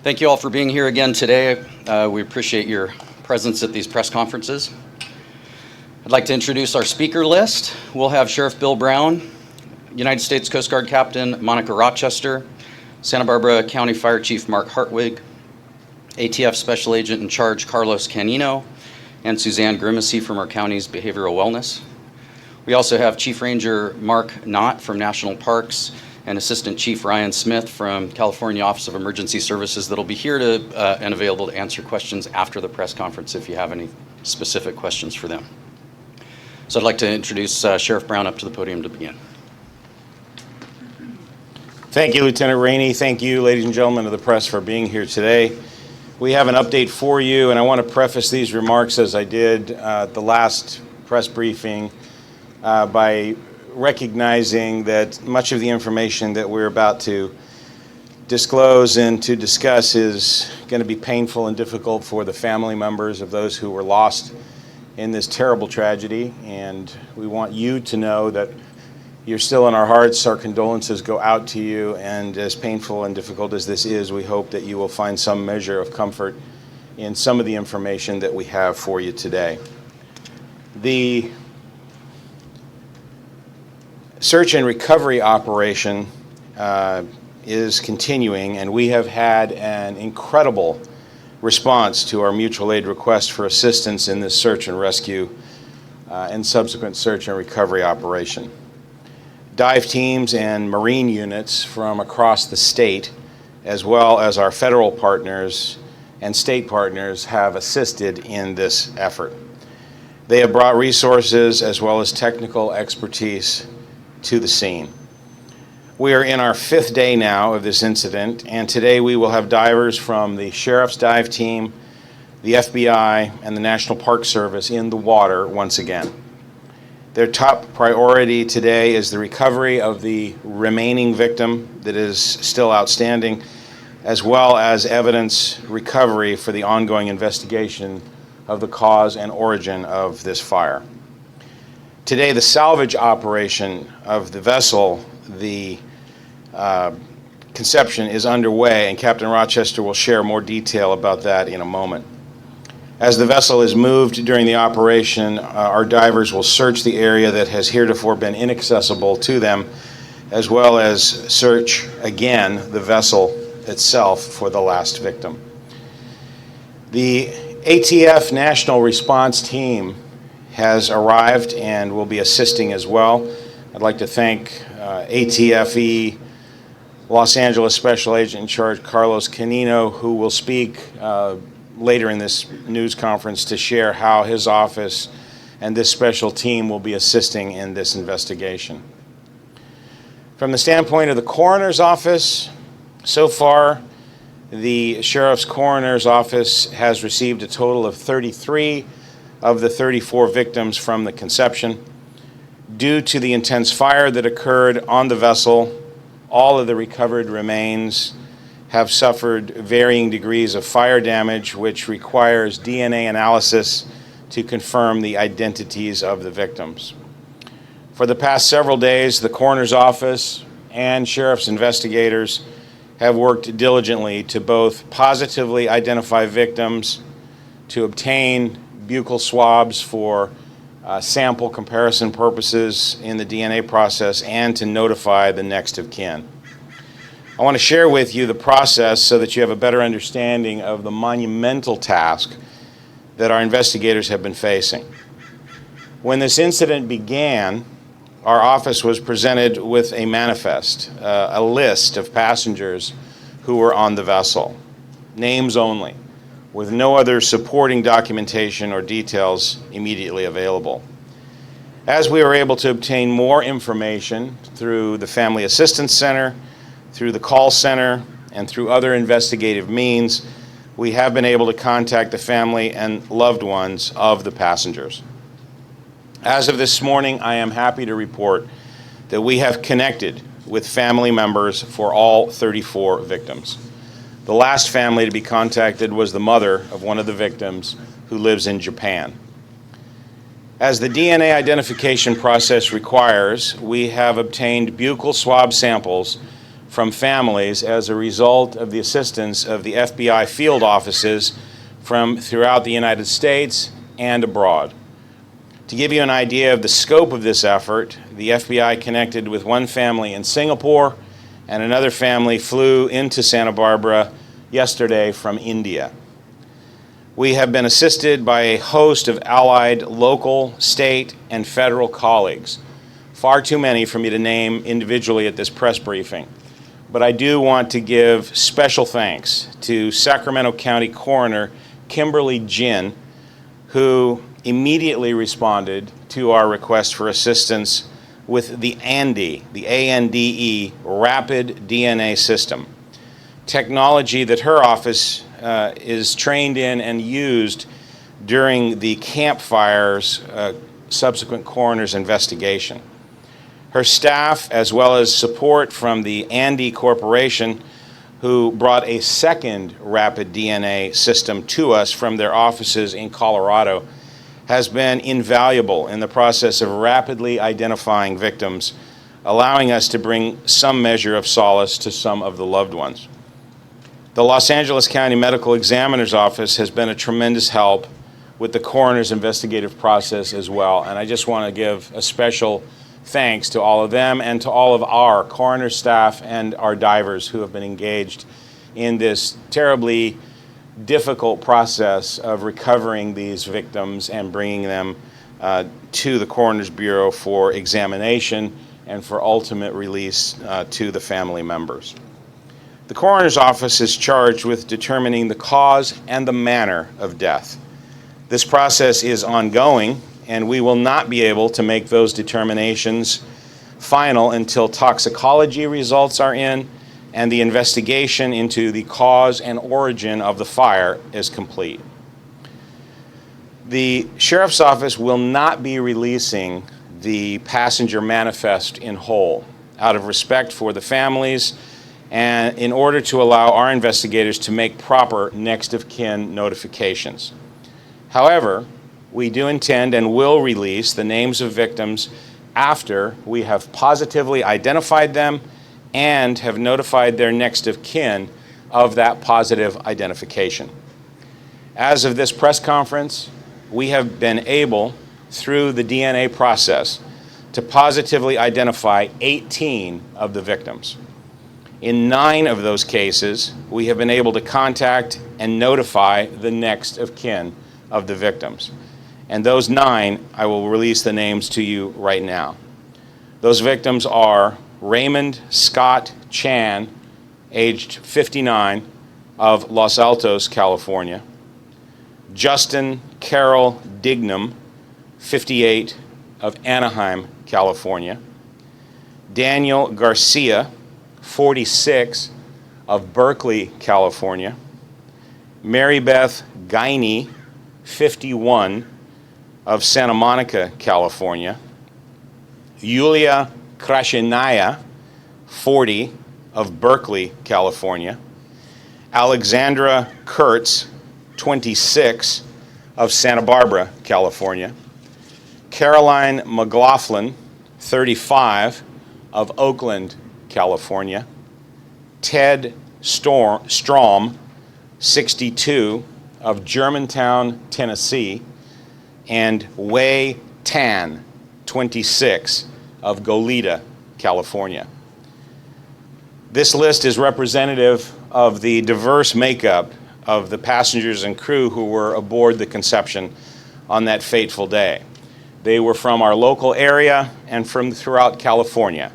Thank you all for being here again today. We appreciate your presence at these press conferences. I'd like to introduce our speaker list. We'll have Sheriff Bill Brown, United States Coast Guard Captain Monica Rochester, Santa Barbara County Fire Chief Mark Hartwig, ATF Special Agent in Charge Carlos Canino, and Suzanne Grimacy from our county's Behavioral Wellness. We also have Chief Ranger Mark Knott from National Parks and Assistant Chief Ryan Smith from California Office of Emergency Services that'll be here and available to answer questions after the press conference if you have any specific questions for them. So I'd like to introduce Sheriff Brown up to the podium to begin. Thank you, Lieutenant Rainey. Thank you, ladies and gentlemen of the press, for being here today. We have an update for you, and I want to preface these remarks as I did at the last press briefing by recognizing that much of the information that we're about to disclose and to discuss is going to be painful and difficult for the family members of those who were lost in this terrible tragedy, and we want you to know that you're still in our hearts. Our condolences go out to you, and as painful and difficult as this is, we hope that you will find some measure of comfort in some of the information that we have for you today. The search and recovery operation is continuing, and we have had an incredible response to our mutual aid request for assistance in this search and rescue and subsequent search and recovery operation. Dive teams and Marine units from across the state, as well as our federal partners and state partners, have assisted in this effort. They have brought resources as well as technical expertise to the scene. We are in our 5th day now of this incident, and today we will have divers from the Sheriff's Dive Team, the FBI, and the National Park Service in the water once again. Their top priority today is the recovery of the remaining victim that is still outstanding, as well as evidence recovery for the ongoing investigation of the cause and origin of this fire. Today, the salvage operation of the vessel, the Conception, is underway, and Captain Rochester will share more detail about that in a moment. As the vessel is moved during the operation, our divers will search the area that has heretofore been inaccessible to them, as well as search again the vessel itself for the last victim. The ATF National Response Team has arrived and will be assisting as well. I'd like to thank ATFE Los Angeles Special Agent in Charge Carlos Canino, who will speak later in this news conference to share how his office and this special team will be assisting in this investigation. From the standpoint of the coroner's office, so far the Sheriff's Coroner's Office has received a total of 33 of the 34 victims from the Conception. Due to the intense fire that occurred on the vessel, all of the recovered remains have suffered varying degrees of fire damage, which requires DNA analysis to confirm the identities of the victims. For the past several days, the coroner's office and sheriff's investigators have worked diligently to both positively identify victims, to obtain buccal swabs for sample comparison purposes in the DNA process, and to notify the next of kin. I want to share with you the process so that you have a better understanding of the monumental task that our investigators have been facing. When this incident began, our office was presented with a manifest, a list of passengers who were on the vessel, names only, with no other supporting documentation or details immediately available. As we were able to obtain more information through the Family Assistance Center, through the call center, and through other investigative means, we have been able to contact the family and loved ones of the passengers. As of this morning, I am happy to report that we have connected with family members for all 34 victims. The last family to be contacted was the mother of one of the victims, who lives in Japan. As the DNA identification process requires, we have obtained buccal swab samples from families as a result of the assistance of the FBI field offices from throughout the United States and abroad. To give you an idea of the scope of this effort, the FBI connected with one family in Singapore, and another family flew into Santa Barbara yesterday from India. We have been assisted by a host of allied local, state, and federal colleagues. Far too many for me to name individually at this press briefing. But I do want to give special thanks to Sacramento County Coroner Kimberly Jin, who immediately responded to our request for assistance with the ANDE, the ANDE Rapid DNA System, technology that her office is trained in and used during the Camp Fire's subsequent coroner's investigation. Her staff, as well as support from the ANDE Corporation, who brought a second rapid DNA system to us from their offices in Colorado, has been invaluable in the process of rapidly identifying victims, allowing us to bring some measure of solace to some of the loved ones. The Los Angeles County Medical Examiner's Office has been a tremendous help with the coroner's investigative process as well, and I just want to give a special thanks to all of them and to all of our coroner staff and our divers who have been engaged in this terribly difficult process of recovering these victims and bringing them to the Coroner's Bureau for examination and for ultimate release to the family members. The coroner's office is charged with determining the cause and the manner of death. This process is ongoing, and we will not be able to make those determinations final until toxicology results are in and the investigation into the cause and origin of the fire is complete. The Sheriff's Office will not be releasing the passenger manifest in whole out of respect for the families and in order to allow our investigators to make proper next of kin notifications. However, we do intend and will release the names of victims after we have positively identified them and have notified their next of kin of that positive identification. As of this press conference, we have been able, through the DNA process, to positively identify 18 of the victims. In 9 of those cases, we have been able to contact and notify the next of kin of the victims. And those 9, I will release the names to you right now. Those victims are Raymond Scott Chan, aged 59, of Los Altos, California. Justin Carroll Dignam, 58, of Anaheim, California. Daniel Garcia, 46, of Berkeley, California. Mary Beth Guiney, 51, of Santa Monica, California. Yulia Krashenaya, 40, of Berkeley, California. Alexandra Kurtz, 26, of Santa Barbara, California. Caroline McLaughlin, 35, of Oakland, California. Ted Strom, 62, of Germantown, Tennessee. And Wei Tan, 26, of Goleta, California. This list is representative of the diverse makeup of the passengers and crew who were aboard the Conception on that fateful day. They were from our local area and from throughout California,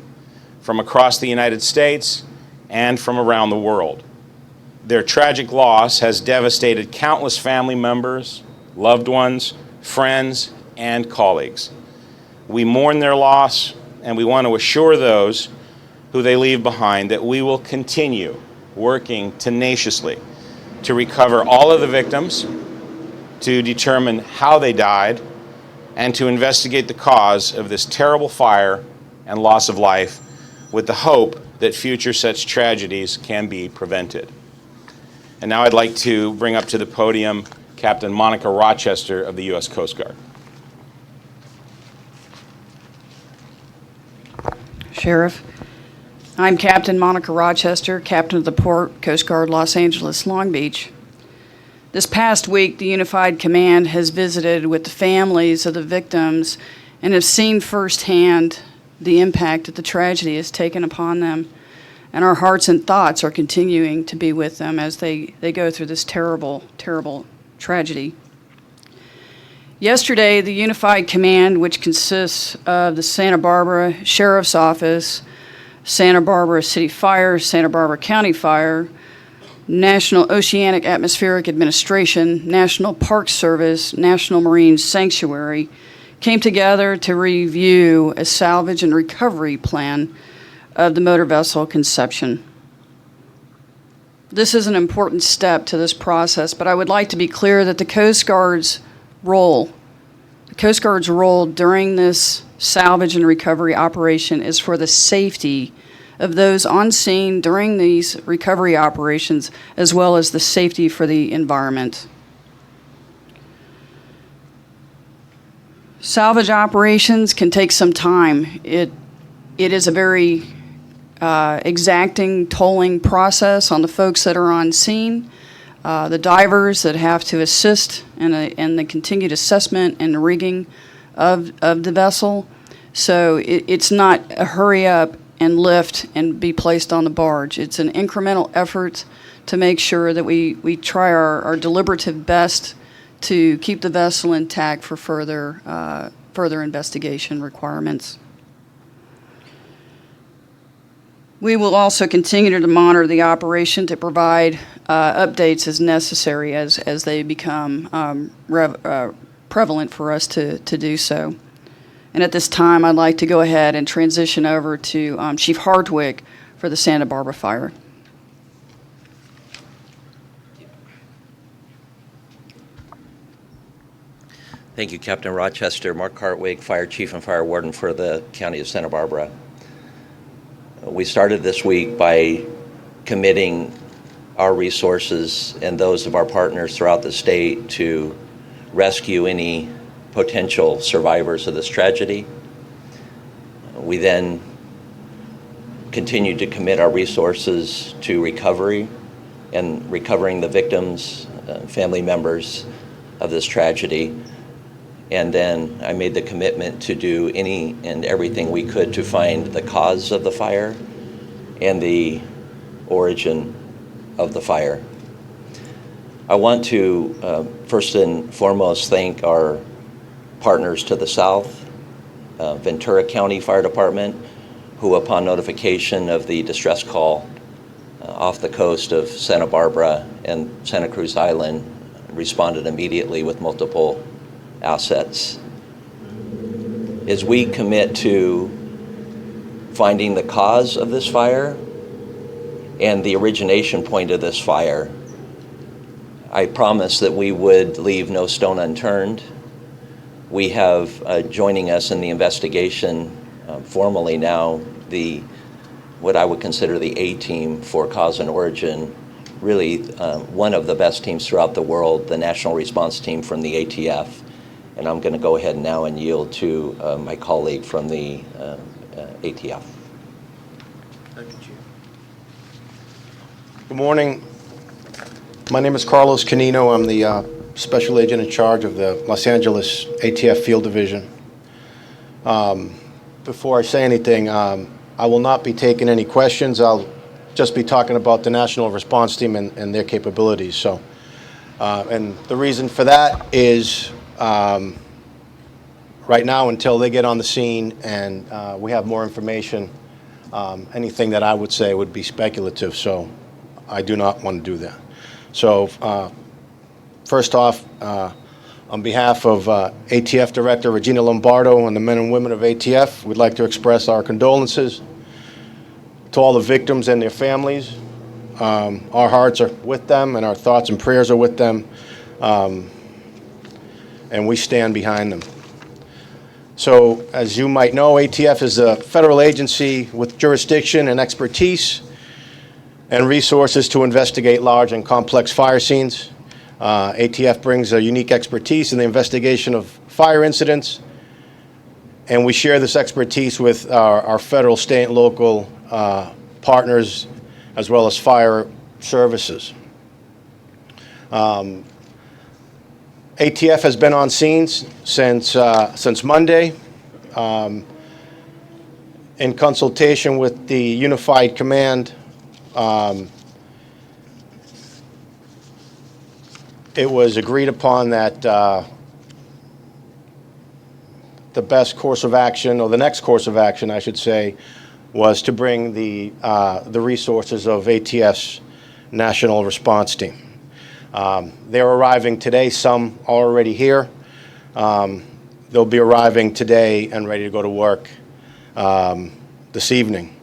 from across the United States and from around the world. Their tragic loss has devastated countless family members, loved ones, friends, and colleagues. We mourn their loss, and we want to assure those who they leave behind that we will continue working tenaciously to recover all of the victims, to determine how they died, and to investigate the cause of this terrible fire and loss of life with the hope that future such tragedies can be prevented. And now I'd like to bring up to the podium Captain Monica Rochester of the U.S. Coast Guard. Sheriff, I'm Captain Monica Rochester, Captain of the Port, Coast Guard, Los Angeles, Long Beach. This past week, the Unified Command has visited with the families of the victims and have seen firsthand the impact that the tragedy has taken upon them. And our hearts and thoughts are continuing to be with them as they go through this terrible, terrible tragedy. Yesterday, the Unified Command, which consists of the Santa Barbara Sheriff's Office, Santa Barbara City Fire, Santa Barbara County Fire, National Oceanic Atmospheric Administration, National Park Service, National Marine Sanctuary, came together to review a salvage and recovery plan of the motor vessel Conception. This is an important step to this process, but I would like to be clear that the Coast Guard's role during this salvage and recovery operation is for the safety of those on scene during these recovery operations, as well as the safety for the environment. Salvage operations can take some time. It is a very exacting, tolling process on the folks that are on scene, the divers that have to assist in the continued assessment and rigging of the vessel. So it's not a hurry up and lift and be placed on the barge. It's an incremental effort to make sure that we try our deliberative best to keep the vessel intact for further investigation requirements. We will also continue to monitor the operation to provide updates as necessary as they become prevalent for us to do so. And at this time, I'd like to go ahead and transition over to Chief Hardwick for the Santa Barbara Fire. Thank you, Captain Rochester. Mark Hartwig, Fire Chief and Fire Warden for the County of Santa Barbara. We started this week by committing our resources and those of our partners throughout the state to rescue any potential survivors of this tragedy. We then continued to commit our resources to recovery and recovering the victims, family members of this tragedy. And then I made the commitment to do any and everything we could to find the cause of the fire and the origin of the fire. I want to first and foremost thank our partners to the south, Ventura County Fire Department, who upon notification of the distress call off the coast of Santa Barbara and Santa Cruz Island responded immediately with multiple assets. As we commit to finding the cause of this fire and the origination point of this fire, I promise that we would leave no stone unturned. We have joining us in the investigation formally now what I would consider the A team for cause and origin, really one of the best teams throughout the world, the National Response Team from the ATF. And I'm going to go ahead now and yield to my colleague from the ATF. Thank you, Chief. Good morning. My name is Carlos Canino. I'm the Special Agent in charge of the Los Angeles ATF Field Division. Before I say anything, I will not be taking any questions. I'll just be talking about the National Response Team and their capabilities. So, and the reason for that is right now, until they get on the scene and we have more information, anything that I would say would be speculative. So I do not want to do that. So first off, on behalf of ATF Director Regina Lombardo and the men and women of ATF, we'd like to express our condolences to all the victims and their families. Our hearts are with them and our thoughts and prayers are with them, and we stand behind them. So, as you might know, ATF is a federal agency with jurisdiction and expertise and resources to investigate large and complex fire scenes. ATF brings a unique expertise in the investigation of fire incidents, and we share this expertise with our federal, state, and local partners as well as fire services. ATF has been on scene since Monday, in consultation with the Unified Command. It was agreed upon that the best course of action, or the next course of action, I should say, was to bring the resources of ATF's National Response Team. They're arriving today, some are already here. They'll be arriving today and ready to go to work this evening.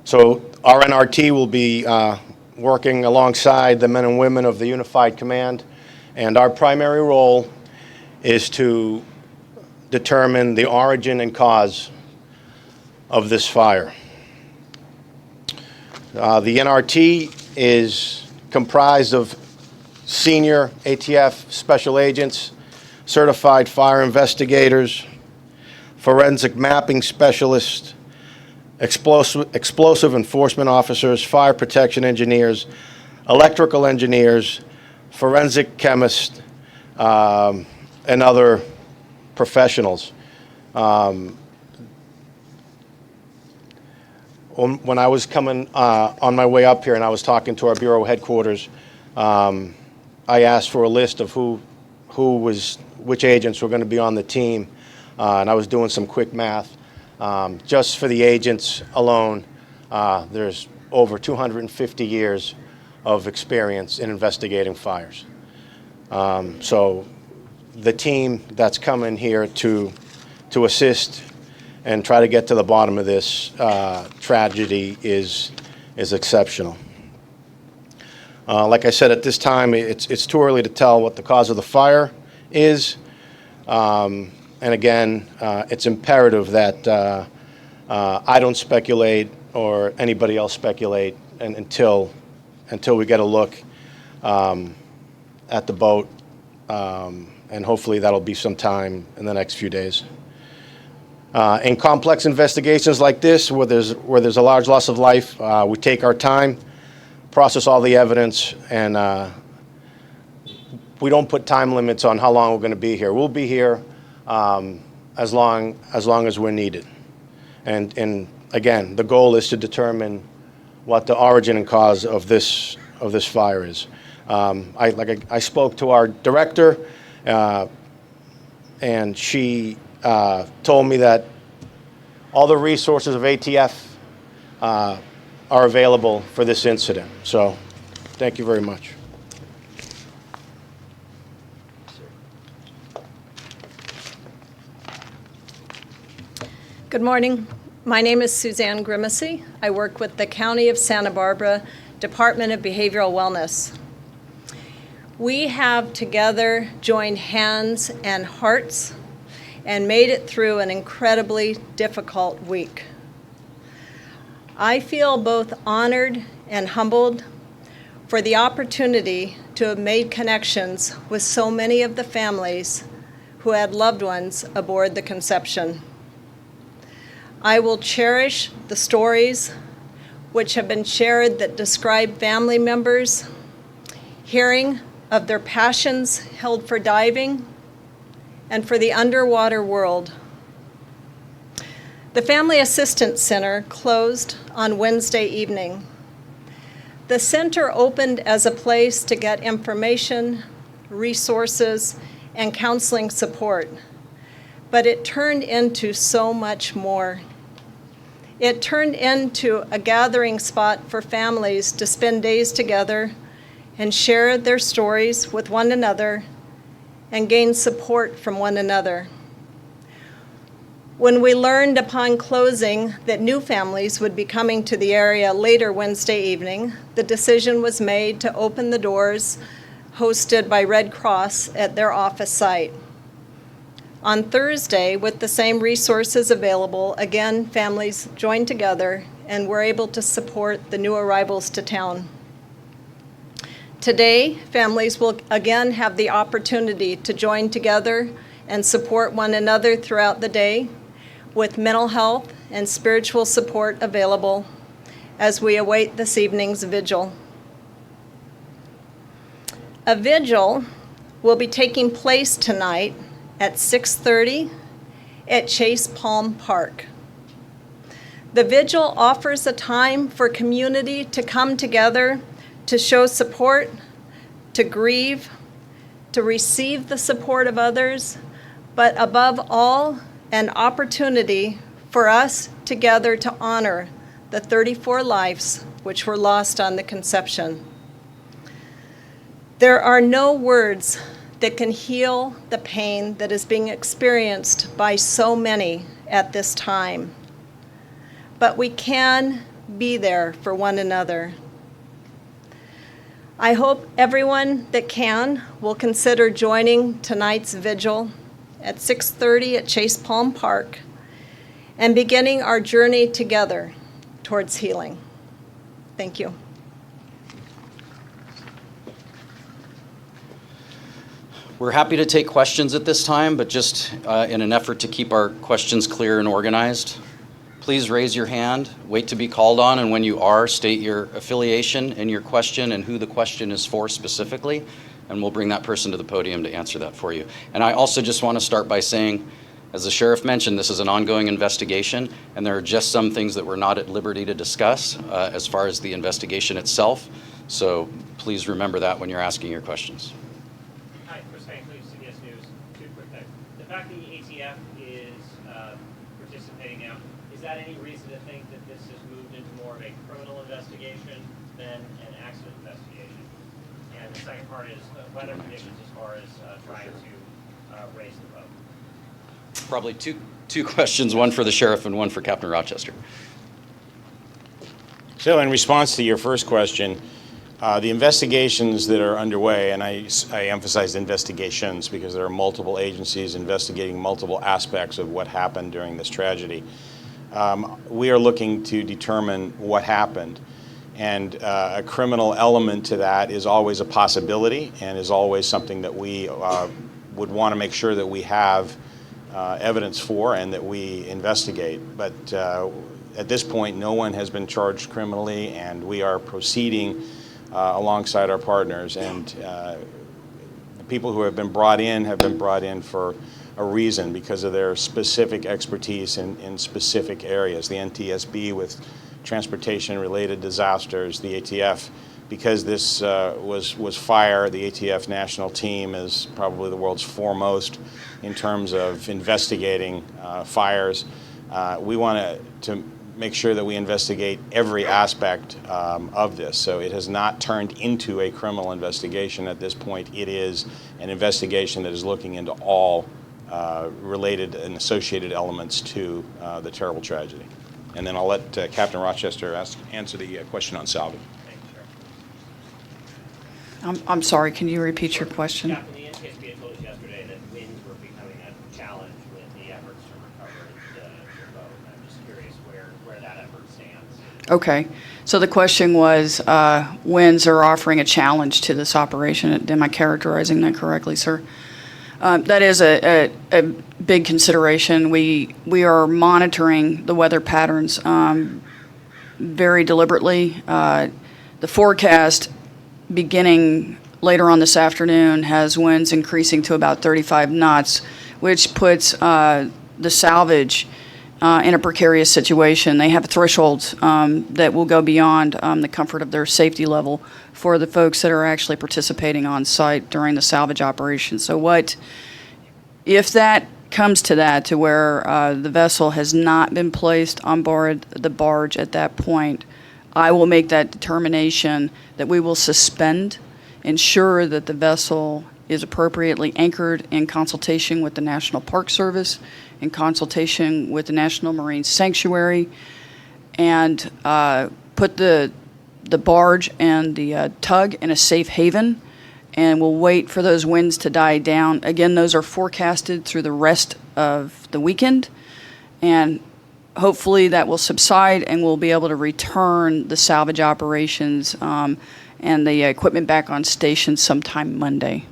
So our NRT will be working alongside the men and women of the Unified Command, and our primary role is to determine the origin and cause of this fire. The NRT is comprised of senior ATF special agents, certified fire investigators, forensic mapping specialists, explosive enforcement officers, fire protection engineers, electrical engineers, forensic chemists, and other professionals. When I was coming on my way up here and I was talking to our Bureau headquarters, I asked for a list of which agents were going to be on the team, and I was doing some quick math. Just for the agents alone, there's over 250 years of experience in investigating fires. So the team that's coming here to assist and try to get to the bottom of this tragedy is exceptional. Like I said, at this time, it's too early to tell what the cause of the fire is. And again, it's imperative that I don't speculate or anybody else speculate until we get a look at the boat, and hopefully that'll be sometime in the next few days. In complex investigations like this, where there's a large loss of life, we take our time, process all the evidence, and we don't put time limits on how long we're going to be here. We'll be here as long as we're needed. And again, the goal is to determine what the origin and cause of this fire is. I spoke to our director, and she told me that all the resources of ATF are available for this incident. So, thank you very much. Good morning. My name is Suzanne Grimacy. I work with the County of Santa Barbara Department of Behavioral Wellness. We have together joined hands and hearts and made it through an incredibly difficult week. I feel both honored and humbled for the opportunity to have made connections with so many of the families who had loved ones aboard the Conception. I will cherish the stories which have been shared that describe family members hearing of their passions held for diving and for the underwater world. The Family Assistance Center closed on Wednesday evening. The center opened as a place to get information, resources, and counseling support, but it turned into so much more. It turned into a gathering spot for families to spend days together and share their stories with one another and gain support from one another. When we learned upon closing that new families would be coming to the area later Wednesday evening, the decision was made to open the doors hosted by Red Cross at their office site. On Thursday, with the same resources available, again, families joined together and were able to support the new arrivals to town. Today, families will again have the opportunity to join together and support one another throughout the day with mental health and spiritual support available as we await this evening's vigil. A vigil will be taking place tonight at 6:30 at Chase Palm Park. The vigil offers a time for community to come together to show support, to grieve, to receive the support of others, but above all, an opportunity for us together to honor the 34 lives which were lost on the conception. There are no words that can heal the pain that is being experienced by so many at this time. But we can be there for one another. I hope everyone that can will consider joining tonight's vigil at 6:30 at Chase Palm Park and beginning our journey together towards healing. Thank you. We're happy to take questions at this time, but just in an effort to keep our questions clear and organized, please raise your hand, wait to be called on, and when you are, state your affiliation and your question and who the question is for specifically, and we'll bring that person to the podium to answer that for you. And I also just want to start by saying, as the sheriff mentioned, this is an ongoing investigation, and there are just some things that we're not at liberty to discuss as far as the investigation itself. So please remember that when you're asking your questions. Hi, Chris Hankley, CBS News. Two quick things. The fact that the ATF is participating now, is that any reason to think that this has moved into more of a criminal investigation than an accident investigation? And the second part is weather conditions as far as trying to raise the boat. Probably two questions, one for the sheriff and one for Captain Rochester. So in response to your first question, the investigations that are underway, and I emphasize investigations because there are multiple agencies investigating multiple aspects of what happened during this tragedy. We are looking to determine what happened. And a criminal element to that is always a possibility and is always something that we would want to make sure that we have evidence for and that we investigate. But at this point, no one has been charged criminally, and we are proceeding alongside our partners. And the people who have been brought in for a reason because of their specific expertise in specific areas. The NTSB with transportation-related disasters, the ATF, because this was fire, the ATF national team is probably the world's foremost in terms of investigating fires. We want to make sure that we investigate every aspect of this. So it has not turned into a criminal investigation at this point. It is an investigation that is looking into all related and associated elements to the terrible tragedy. And then I'll let Captain Rochester answer the question on salvage. I'm sorry, can you repeat your question? Captain, the NTSB had told us yesterday that winds were becoming a challenge with the efforts to recover the boat. I'm just curious where that effort stands. Okay, so the question was, winds are offering a challenge to this operation. Am I characterizing that correctly, sir? That is a big consideration. We are monitoring the weather patterns very deliberately. The forecast beginning later on this afternoon has winds increasing to about 35 knots, which puts the salvage in a precarious situation. They have thresholds that will go beyond the comfort of their safety level for the folks that are actually participating on site during the salvage operation. So if that comes to that, to where the vessel has not been placed on board the barge at that point, I will make that determination that we will suspend, ensure that the vessel is appropriately anchored in consultation with the National Park Service, in consultation with the National Marine Sanctuary, and put the barge and the tug in a safe haven, and we'll wait for those winds to die down. Again, those are forecasted through the rest of the weekend, and hopefully that will subside and we'll be able to return the salvage operations and the equipment back on station sometime Monday.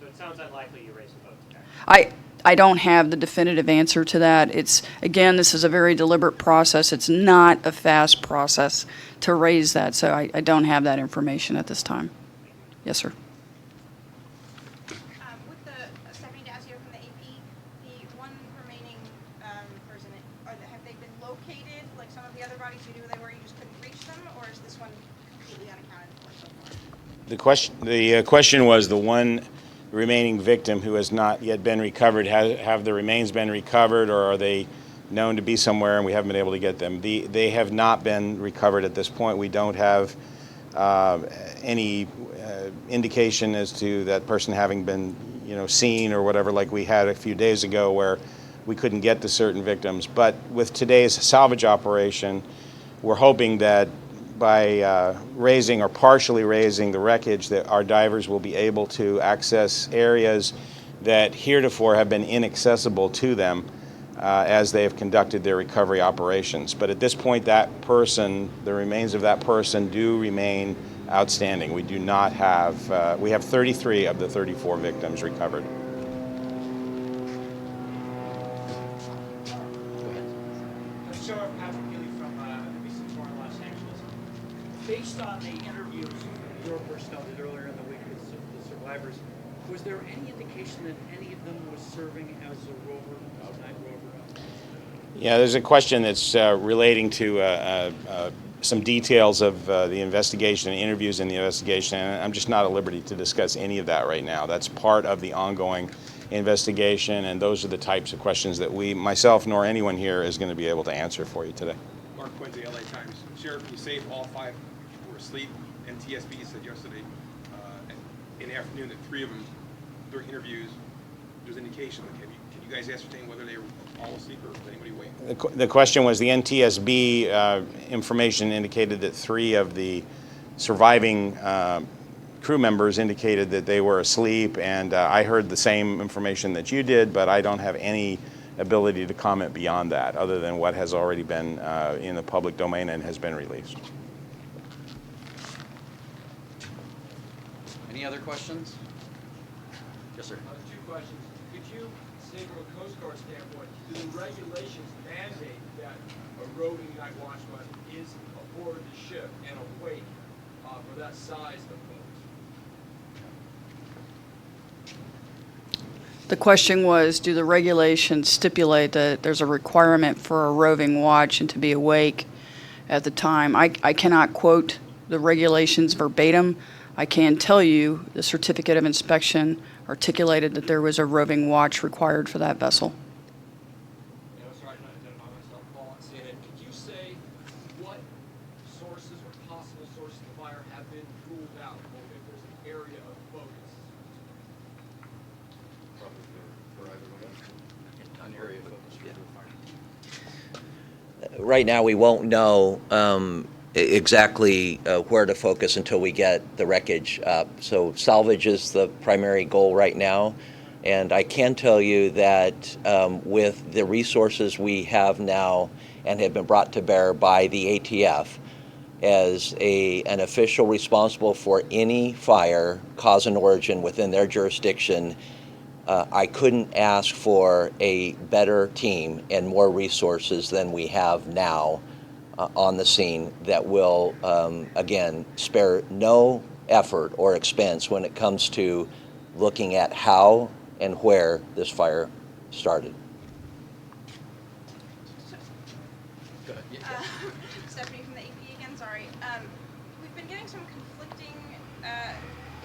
So it sounds unlikely you raise the boat today. I don't have the definitive answer to that. Again, this is a very deliberate process. It's not a fast process to raise that, so I don't have that information at this time. Yes, sir. With the Stephanie Dazzio from the AP, the one remaining person, have they been located like some of the other bodies you knew they were, you just couldn't reach them, or is this one completely unaccounted for so far? The question was the one remaining victim who has not yet been recovered. Have the remains been recovered, or are they known to be somewhere and we haven't been able to get them? They have not been recovered at this point. We don't have any indication as to that person having been, seen or whatever, like we had a few days ago where we couldn't get to certain victims. But with today's salvage operation, we're hoping that by raising or partially raising the wreckage, that our divers will be able to access areas that heretofore have been inaccessible to them as they have conducted their recovery operations. But at this point, that person, the remains of that person do remain outstanding. We do not have, we have 33 of the 34 victims recovered. Sheriff Patrick Healy from NBC4 in Los Angeles. Based on the interviews your personnel did earlier in the week with the survivors, was there any indication that any of them was serving as a rover, night rover? Yeah, there's a question that's relating to some details of the investigation and interviews in the investigation, and I'm just not at liberty to discuss any of that right now. That's part of the ongoing investigation, and those are the types of questions that myself nor anyone here is going to be able to answer for you today. Mark Quincy, LA Times. Sheriff, you say all 5 were asleep. NTSB said yesterday in the afternoon that 3 of them, during interviews, there's indication. Can you guys ascertain whether they were all asleep or was anybody awake? The question was the NTSB information indicated that 3 of the surviving crew members indicated that they were asleep, and I heard the same information that you did, but I don't have any ability to comment beyond that other than what has already been in the public domain and has been released. Any other questions? Yes, sir. 2 questions. Could you say from a Coast Guard standpoint, do the regulations mandate that a roving night watchman is aboard the ship and awake for that size of boat? The question was, do the regulations stipulate that there's a requirement for a roving watch and to be awake at the time? I cannot quote the regulations verbatim. I can tell you the certificate of inspection articulated that there was a roving watch required for that vessel. Yeah, I'm sorry, I didn't identify myself. Paul, on CNN. Could you say what sources or possible sources of fire have been ruled out, or if there's an area of focus? Right now, we won't know exactly where to focus until we get the wreckage up. So salvage is the primary goal right now. And I can tell you that with the resources we have now and have been brought to bear by the ATF as an official responsible for any fire, cause and origin within their jurisdiction, I couldn't ask for a better team and more resources than we have now on the scene that will, again, spare no effort or expense when it comes to looking at how and where this fire started. Stephanie from the AP again, sorry. We've been getting some conflicting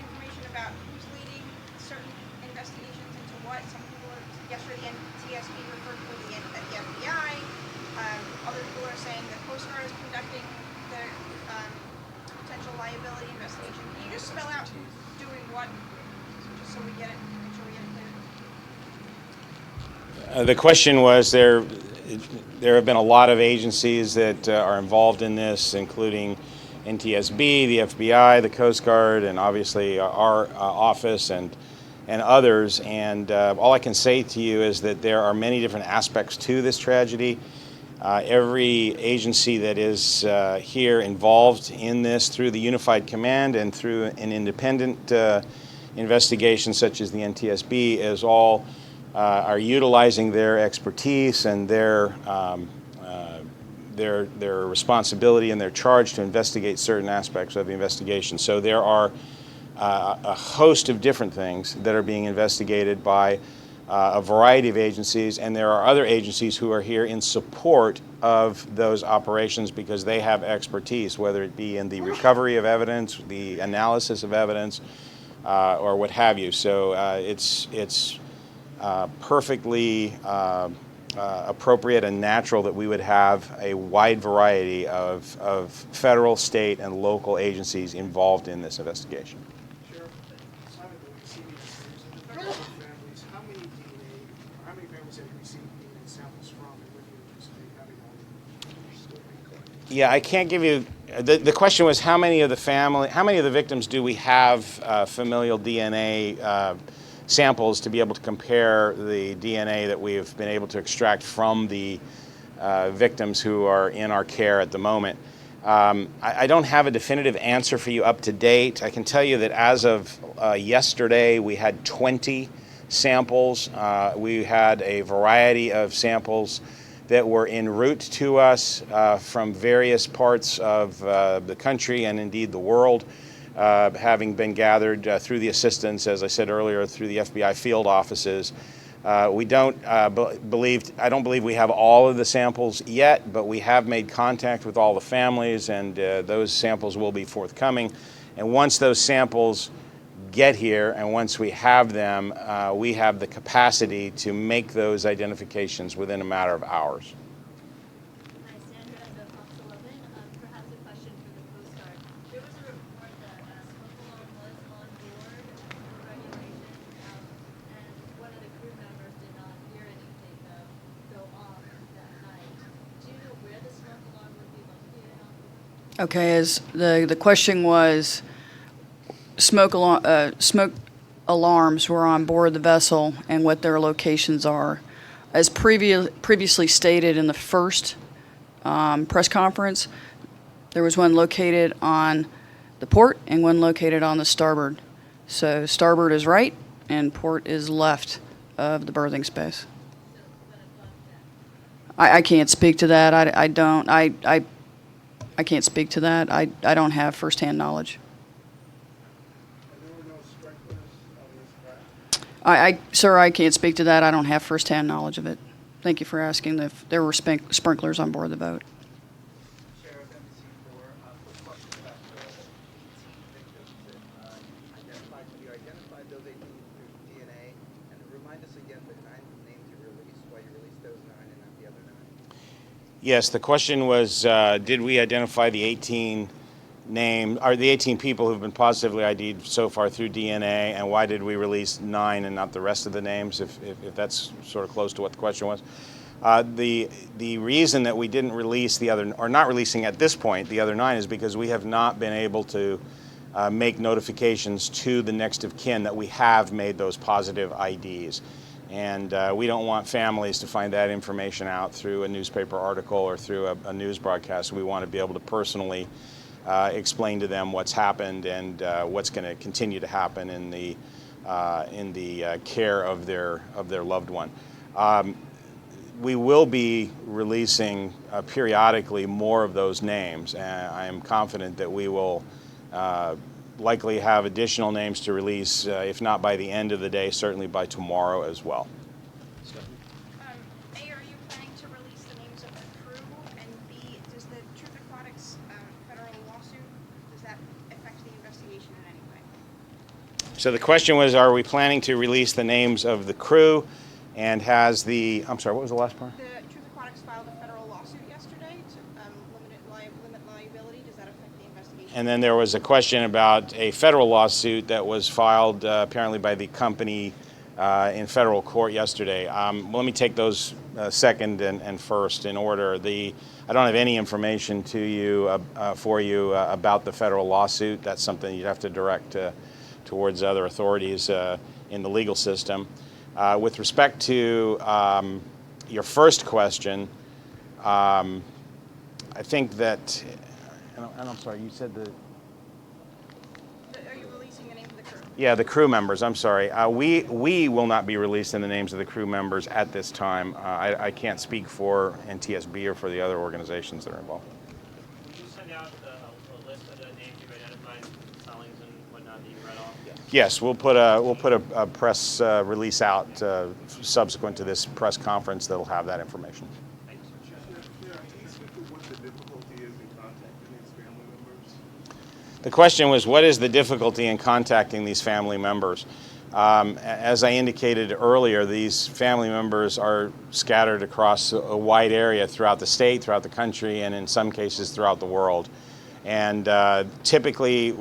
information about who's leading certain investigations into what. Some people are, yesterday the NTSB referred to the FBI. Other people are saying the Coast Guard is conducting the potential liability investigation. Can you just spell out who's doing what, just so we get it, make sure we get it clear? The question was there have been a lot of agencies that are involved in this, including NTSB, the FBI, the Coast Guard, and obviously our office and others. And all I can say to you is that there are many different aspects to this tragedy. Every agency that is here involved in this through the Unified Command and through an independent investigation such as the NTSB is all are utilizing their expertise and their responsibility and their charge to investigate certain aspects of the investigation. So there are a host of different things that are being investigated by a variety of agencies, and there are other agencies who are here in support of those operations because they have expertise, whether it be in the recovery of evidence, the analysis of evidence, or what have you. So it's perfectly appropriate and natural that we would have a wide variety of federal, state, and local agencies involved in this investigation. Sheriff, Simon Boyd, CBS News. In the federal families, how many families have you received DNA samples from, and when do you anticipate having all of them? Yeah, I can't give you. The question was how many of the victims do we have familial DNA samples to be able to compare the DNA that we've been able to extract from the victims who are in our care at the moment. I don't have a definitive answer for you up to date. I can tell you that as of yesterday, we had 20 samples. We had a variety of samples that were en route to us from various parts of the country and indeed the world, having been gathered through the assistance, as I said earlier, through the FBI field offices. I don't believe we have all of the samples yet, but we have made contact with all the families, and those samples will be forthcoming. And once those samples get here, and once we have them, we have the capacity to make those identifications within a matter of hours. Hi, Sandra at the Fox 11. Perhaps a question for the Coast Guard. There was a report that Smoke Alarm was on board for regulation, and one of the crew members did not hear anything go off that night. Do you know where the smoke alarm would be located on board? Okay, as the question was, smoke alarms were on board the vessel and what their locations are. As previously stated in the first press conference, there was one located on the port and one located on the starboard. So starboard is right and port is left of the berthing space. I can't speak to that. I can't speak to that. I don't have firsthand knowledge. Sir, I can't speak to that. I don't have firsthand knowledge of it. Thank you for asking if there were sprinklers on board the boat. Sheriff, NBC4, quick question about the 18 victims that identified. Can you identify those 18 through DNA? And remind us again the 9 names you released, why you released those 9 and not the other 9. Yes, the question was, did we identify the 18 the 18 people who've been positively ID'd so far through DNA, and why did we release 9 and not the rest of the names, if that's sort of close to what the question was? The reason that we didn't release the other, or not releasing at this point, the other 9 is because we have not been able to make notifications to the next of kin that we have made those positive IDs. And we don't want families to find that information out through a newspaper article or through a news broadcast. We want to be able to personally explain to them what's happened and what's going to continue to happen in the care of their loved one. We will be releasing periodically more of those names, and I am confident that we will likely have additional names to release, if not by the end of the day, certainly by tomorrow as well. A, are you planning to release the names of the crew? And B, does the Truth Aquatics federal lawsuit, does that affect the investigation in any way? So the question was, are we planning to release the names of the crew, and has the, I'm sorry, what was the last part? The Truth Aquatics filed a federal lawsuit yesterday to limit liability. Does that affect the investigation? And then there was a question about a federal lawsuit that was filed apparently by the company in federal court yesterday. Let me take those second and first in order. I don't have any information to you for you about the federal lawsuit. That's something you'd have to direct towards other authorities in the legal system. With respect to your first question, I think that, and I'm sorry, you said that. Are you releasing the name of the crew? Yeah, the crew members, I'm sorry. We will not be releasing the names of the crew members at this time. I can't speak for NTSB or for the other organizations that are involved. Would you send out a list of the names you've identified, spellings and whatnot that you read off? Yes, we'll put a press release out subsequent to this press conference that'll have that information. The question was, what is the difficulty in contacting these family members? As I indicated earlier, these family members are scattered across a wide area throughout the state, throughout the country, and in some cases throughout the world. And typically,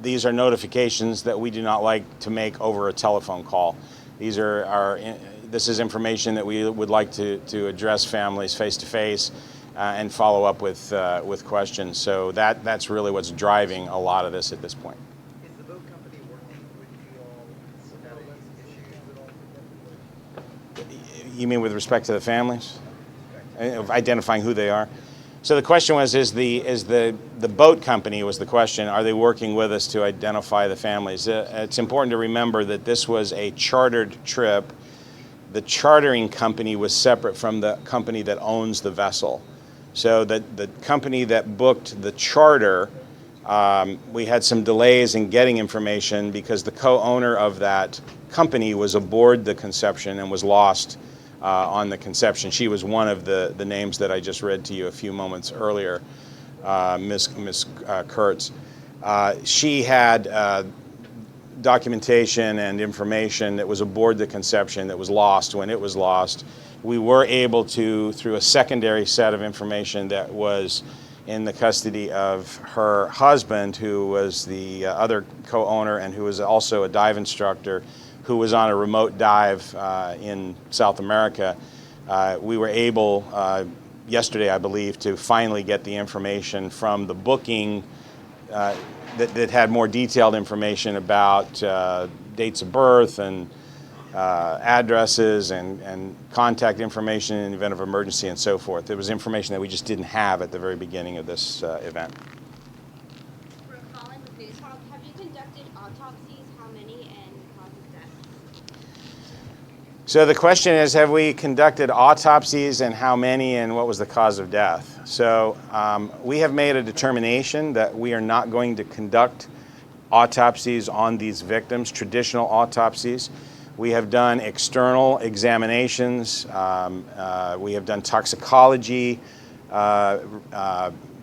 these are notifications that we do not like to make over a telephone call. This is information that we would like to address families face to face. And follow up with questions. So that's really what's driving a lot of this at this point. Is the boat company working with you all about any issues? You mean with respect to the families? Of identifying who they are? So the question was, is the boat company, was the question, are they working with us to identify the families? It's important to remember that this was a chartered trip. The chartering company was separate from the company that owns the vessel. So the company that booked the charter, we had some delays in getting information because the co-owner of that company was aboard the Conception and was lost on the Conception. She was one of the names that I just read to you a few moments earlier, Miss Kurtz. She had documentation and information that was aboard the Conception that was lost when it was lost. We were able to, through a secondary set of information that was in the custody of her husband, who was the other co-owner and who was also a dive instructor, who was on a remote dive in South America. We were able, yesterday I believe, to finally get the information from the booking that had more detailed information about dates of birth and addresses and contact information in the event of emergency and so forth. It was information that we just didn't have at the very beginning of this event. For Colin with News Hub, have you conducted autopsies? How many and cause of death? So the question is, have we conducted autopsies and how many and what was the cause of death? So we have made a determination that we are not going to conduct autopsies on these victims, traditional autopsies. We have done external examinations. We have done toxicology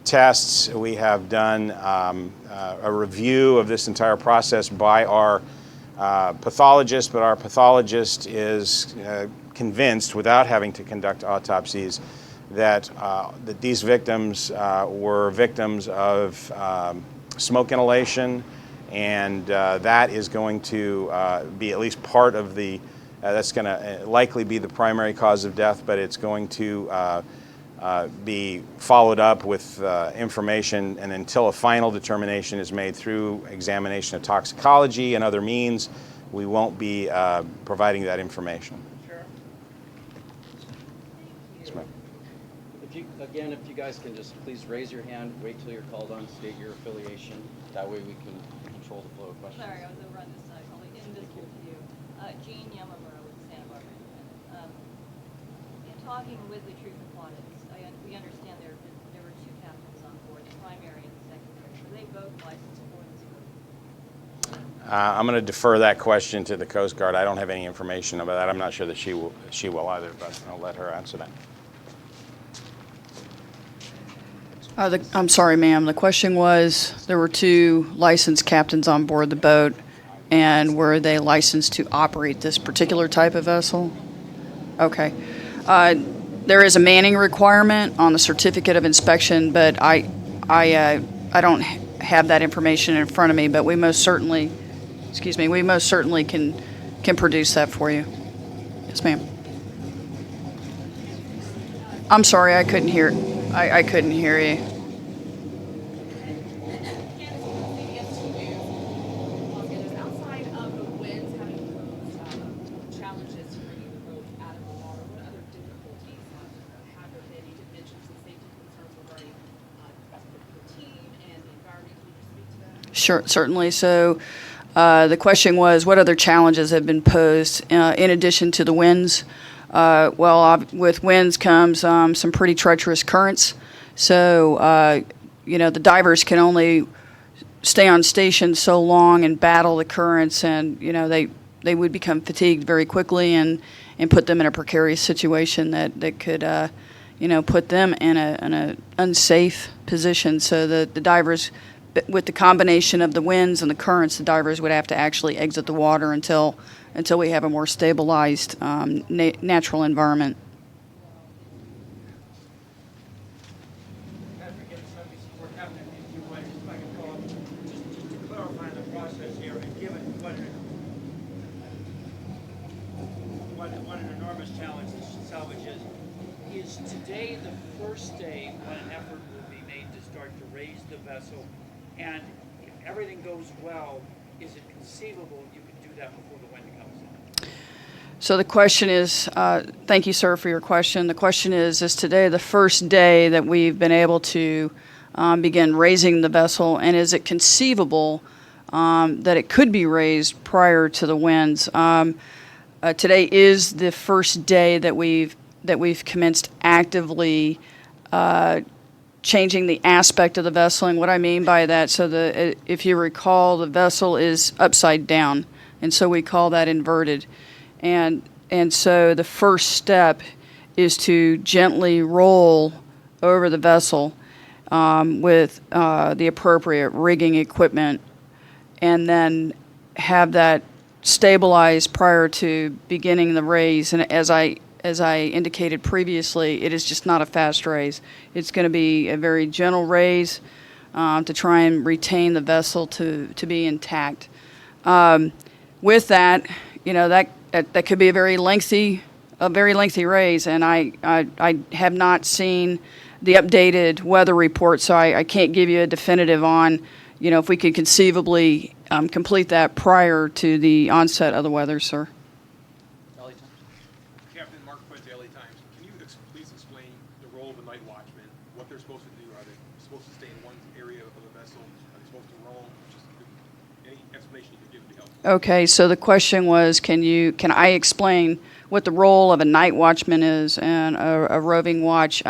tests. We have done a review of this entire process by our pathologist, but our pathologist is convinced, without having to conduct autopsies, that these victims were victims of smoke inhalation, and that is going to be at least part of the, that's going to likely be the primary cause of death, but it's going to be followed up with information, and until a final determination is made through examination of toxicology and other means, we won't be providing that information. Sure. If you guys can just please raise your hand, wait till you're called on, state your affiliation. That way we can control the flow of questions. Sorry, I was over on this side, probably invisible to you. Jean Yamamura with Santa Barbara Independent. In talking with the treatment audits, we understand there were two captains on board, the primary and the secondary. Were they both licensed for this boat? I'm going to defer that question to the Coast Guard. I don't have any information about that. I'm not sure that she will either, but I'll let her answer that. I'm sorry, ma'am. The question was, there were two licensed captains on board the boat, and were they licensed to operate this particular type of vessel? Okay. There is a manning requirement on the certificate of inspection, but I don't have that information in front of me, but we most certainly, can produce that for you. Yes, ma'am. I'm sorry, I couldn't hear. I couldn't hear you. Outside of the winds having posed challenges to bringing the boat out of the water, what other difficulties have there been? You did mention some safety concerns regarding the team and the environment. Can you speak to that? Sure, certainly. So The question was, what other challenges have been posed in addition to the winds? With winds comes some pretty treacherous currents. So, the divers can only stay on station so long and battle the currents, and, they would become fatigued very quickly and put them in a precarious situation that could, put them in a unsafe position. So the divers, with the combination of the winds and the currents, the divers would have to actually exit the water until we have a more stabilized natural environment. Patrick, if you might, if I could call up, just to clarify the process here, and given what an enormous challenge this salvage is today the first day when an effort will be made to start to raise the vessel? And if everything goes well, is it conceivable you could do that before the wind comes in? So the question is, thank you, sir, for your question. The question is today the first day that we've been able to begin raising the vessel, and is it conceivable that it could be raised prior to the winds? Today is the first day that we've commenced actively changing the aspect of the vessel. And what I mean by that, if you recall, the vessel is upside down, and so we call that inverted. And so the first step is to gently roll over the vessel with the appropriate rigging equipment, and then have that stabilized prior to beginning the raise. And as I indicated previously, it is just not a fast raise. It's going to be a very gentle raise to try and retain the vessel to be intact. With that, that could be a very lengthy raise, and I have not seen the updated weather report, so I can't give you a definitive on, if we could conceivably complete that prior to the onset of the weather, sir. Captain Mark Quinn, LA Times. Can you please explain the role of the night watchman, what they're supposed to do? Are they supposed to stay in one area of the vessel? Are they supposed to roam? Just any explanation you could give would be helpful. Okay, so the question was, can I explain what the role of a night watchman is and a roving watch?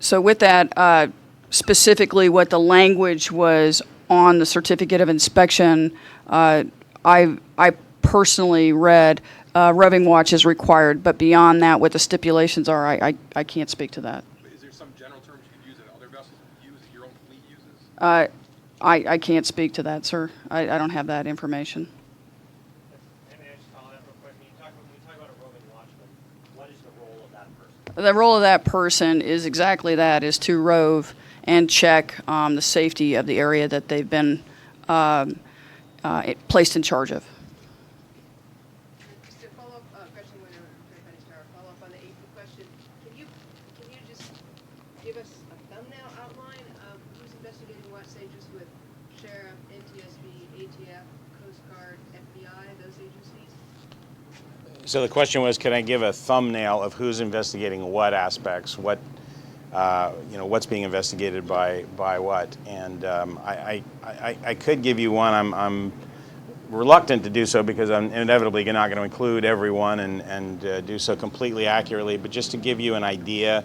So with that, specifically what the language was on the certificate of inspection, I personally read roving watch is required, but beyond that, what the stipulations are, I can't speak to that. Is there some general terms you could use that other vessels use, that your own fleet uses? I can't speak to that, sir. I don't have that information. And may I just follow that real quick? When you talk about a roving watchman, what is the role of that person? The role of that person is exactly that, is to rove and check the safety of the area that they've been placed in charge of. Just a follow-up question, follow up on the AP question. Can you just give us a thumbnail outline of who's investigating what, say, just with Sheriff, NTSB, ATF, Coast Guard, FBI, those agencies? So the question was, can I give a thumbnail of who's investigating what aspects, what's being investigated by what? And I could give you one. I'm reluctant to do so because I'm inevitably not going to include everyone and do so completely accurately. But just to give you an idea,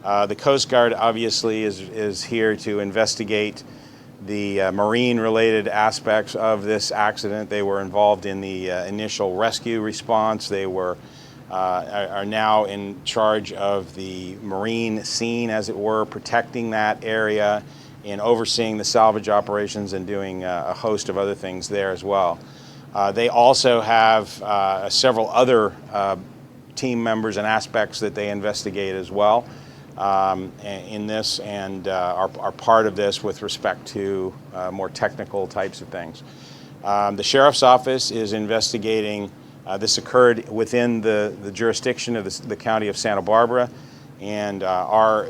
the Coast Guard obviously is here to investigate the marine-related aspects of this accident. They were involved in the initial rescue response. They are now in charge of the marine scene, as it were, protecting that area and overseeing the salvage operations and doing a host of other things there as well. They also have several other team members and aspects that they investigate as well in this, and are part of this with respect to more technical types of things. The Sheriff's Office is investigating. This occurred within the jurisdiction of the County of Santa Barbara, and our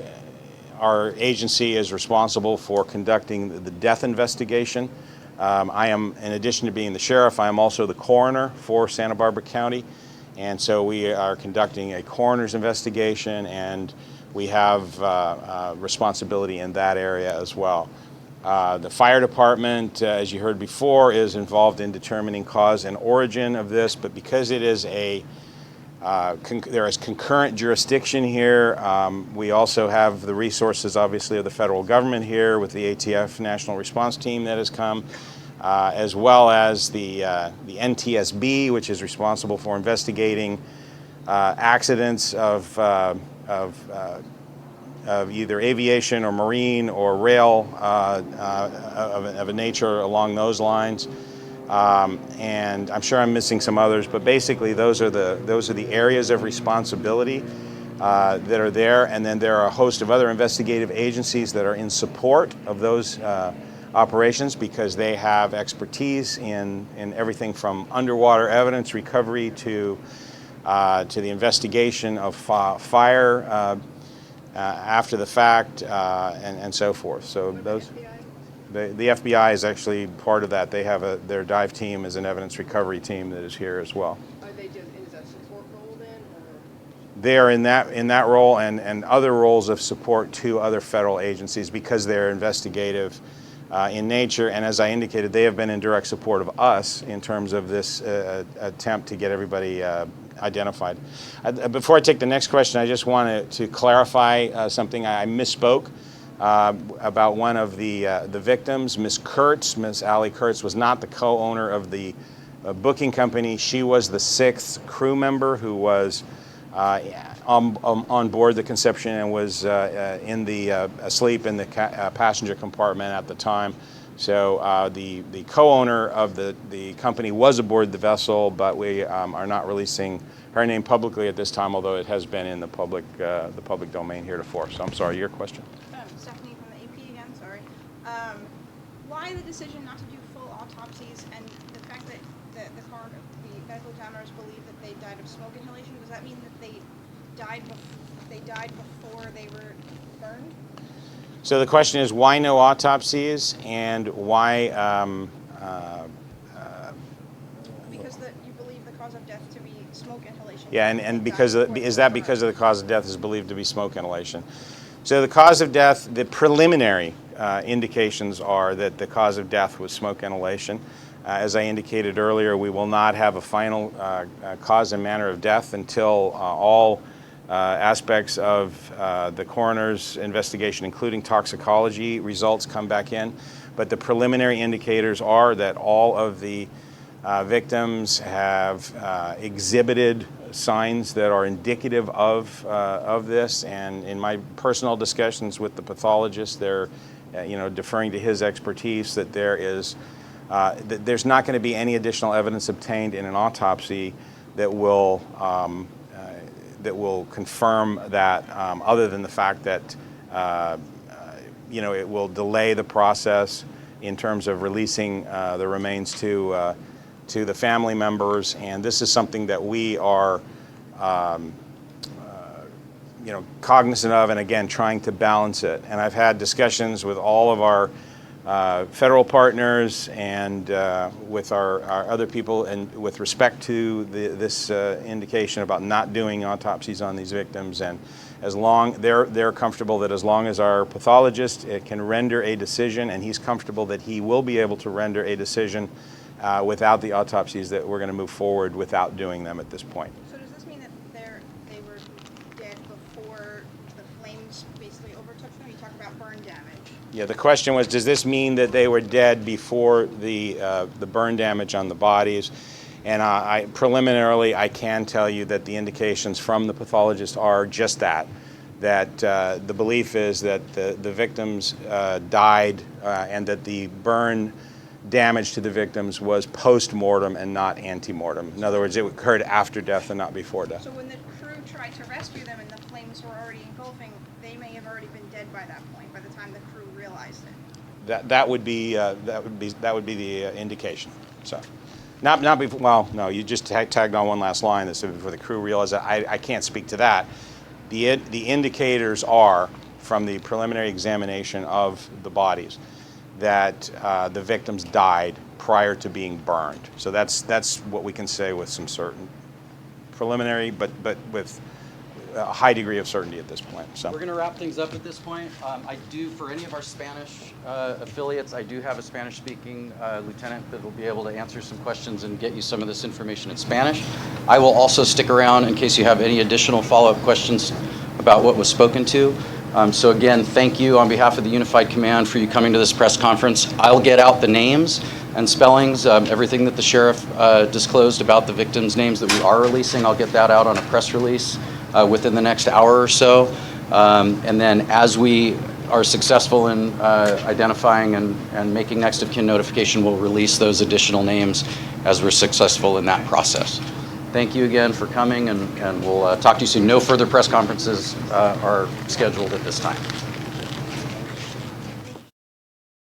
agency is responsible for conducting the death investigation. I am, in addition to being the sheriff, I am also the coroner for Santa Barbara County, and so we are conducting a coroner's investigation, and we have responsibility in that area as well. The fire department, as you heard before, is involved in determining cause and origin of this, but because it is there is concurrent jurisdiction here, we also have the resources, obviously, of the federal government here with the ATF National Response Team that has come, as well as the NTSB, which is responsible for investigating accidents of either aviation or marine or rail of a nature along those lines. And I'm sure I'm missing some others, but basically those are the areas of responsibility that are there. And then there are a host of other investigative agencies that are in support of those operations because they have expertise in everything from underwater evidence recovery to the investigation of fire after the fact and so forth. So those. The FBI is actually part of that. They have their dive team is an evidence recovery team that is here as well. Are they just, is that support role then, or? They are in that role and other roles of support to other federal agencies because they're investigative in nature. And as I indicated, they have been in direct support of us in terms of this attempt to get everybody identified. Before I take the next question, I just wanted to clarify something. I misspoke. About one of the victims, Ms. Kurtz. Ms. Allie Kurtz was not the co-owner of the booking company. She was the 6th crew member who was on board the Conception and was asleep in the passenger compartment at the time. So the co-owner of the company was aboard the vessel, but we are not releasing her name publicly at this time, although it has been in the public domain heretofore. So I'm sorry, your question? Stephanie from the AP again, sorry. Why the decision not to do full autopsies and the fact that the medical examiners believe that they died of smoke inhalation? Does that mean that they died before they were burned? So the question is why no autopsies and why? Because you believe the cause of death to be smoke inhalation. Yeah, and because is that because of the cause of death is believed to be smoke inhalation? So the cause of death, the preliminary indications are that the cause of death was smoke inhalation. As I indicated earlier, we will not have a final cause and manner of death until all aspects of the coroner's investigation, including toxicology results, come back in. But the preliminary indicators are that all of the victims have exhibited signs that are indicative of this, and in my personal discussions with the pathologist, they're deferring to his expertise that there's not going to be any additional evidence obtained in an autopsy that will confirm that, other than the fact that it will delay the process in terms of releasing the remains to the family members, and this is something that we are cognizant of, and again trying to balance it. And I've had discussions with all of our federal partners and with our other people, and with respect to this indication about not doing autopsies on these victims, and as long they're comfortable that as long as our pathologist can render a decision, and he's comfortable that he will be able to render a decision without the autopsies, that we're going to move forward without doing them at this point. So does this mean that they were dead before the flames basically overtook them? You talk about burn damage. Yeah, the question was, does this mean that they were dead before the burn damage on the bodies? And preliminarily, I can tell you that the indications from the pathologist are just that the belief is that the victims died and that the burn damage to the victims was post-mortem and not ante-mortem. In other words, it occurred after death and not before death. So when the crew tried to rescue them and the flames were already engulfing, they may have already been dead by that point, by the time the crew realized it. That would be the indication. So, not before. Well, no, you just tagged on one last line that said before the crew realized that. I can't speak to that. The indicators are from the preliminary examination of the bodies that the victims died prior to being burned. So that's what we can say with some certain preliminary, but with a high degree of certainty at this point. So. We're going to wrap things up at this point. I do, for any of our Spanish affiliates, I do have a Spanish-speaking lieutenant that will be able to answer some questions and get you some of this information in Spanish. I will also stick around in case you have any additional follow-up questions about what was spoken to. So again, thank you on behalf of the Unified Command for you coming to this press conference. I'll get out the names and spellings, everything that the sheriff disclosed about the victims' names that we are releasing. I'll get that out on a press release within the next hour or so. And then as we are successful in identifying and making next of kin notification, we'll release those additional names as we're successful in that process. Thank you again for coming, and we'll talk to you soon. No further press conferences are scheduled at this time.